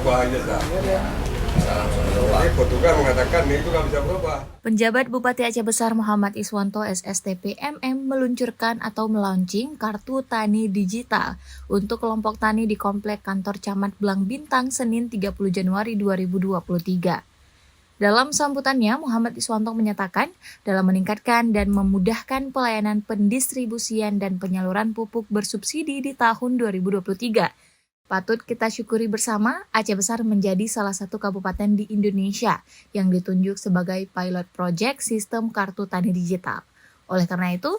berubah aja dah. Jadi petugas mengatakan itu nggak bisa berubah. Penjabat Bupati Aceh Besar Muhammad Iswanto SSTP MM meluncurkan atau melaunching kartu tani digital untuk kelompok tani di Komplek Kantor Camat Blang Bintang Senin 30 Januari 2023. Dalam sambutannya, Muhammad Iswanto menyatakan dalam meningkatkan dan memudahkan pelayanan pendistribusian dan penyaluran pupuk bersubsidi di tahun 2023. Patut kita syukuri bersama, Aceh Besar menjadi salah satu kabupaten di Indonesia yang ditunjuk sebagai pilot project sistem kartu tani digital. Oleh karena itu,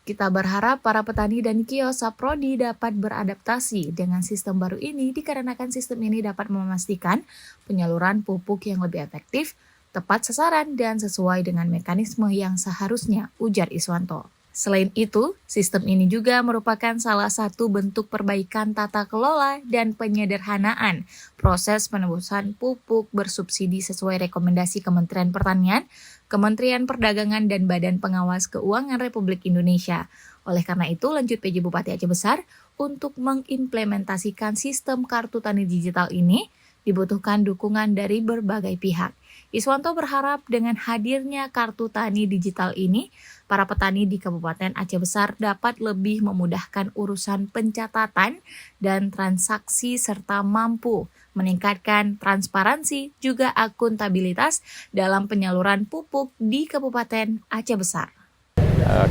kita berharap para petani dan kios Saprodi dapat beradaptasi dengan sistem baru ini dikarenakan sistem ini dapat memastikan penyaluran pupuk yang lebih efektif, tepat sasaran, dan sesuai dengan mekanisme yang seharusnya, ujar Iswanto. Selain itu, sistem ini juga merupakan salah satu bentuk perbaikan tata kelola dan penyederhanaan proses penembusan pupuk bersubsidi sesuai rekomendasi Kementerian Pertanian, Kementerian Perdagangan, dan Badan Pengawas Keuangan Republik Indonesia. Oleh karena itu, lanjut PJ Bupati Aceh Besar untuk mengimplementasikan sistem kartu tani digital ini dibutuhkan dukungan dari berbagai pihak. Iswanto berharap dengan hadirnya kartu tani digital ini, para petani di Kabupaten Aceh Besar dapat lebih memudahkan urusan pencatatan dan transaksi serta mampu meningkatkan transparansi juga akuntabilitas dalam penyaluran pupuk di Kabupaten Aceh Besar.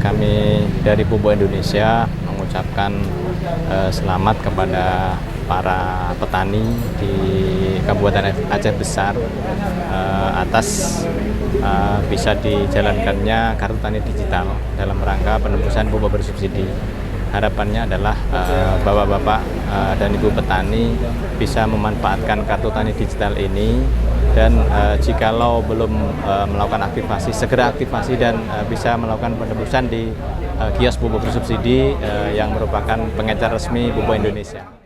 Kami dari Pupuk Indonesia mengucapkan selamat kepada para petani di Kabupaten Aceh Besar atas bisa dijalankannya kartu tani digital dalam rangka penembusan pupuk bersubsidi. Harapannya adalah bapak-bapak dan ibu petani bisa memanfaatkan kartu tani digital ini dan jikalau belum melakukan aktivasi, segera aktivasi dan bisa melakukan penembusan di kios pupuk bersubsidi yang merupakan pengecar resmi Pupuk Indonesia.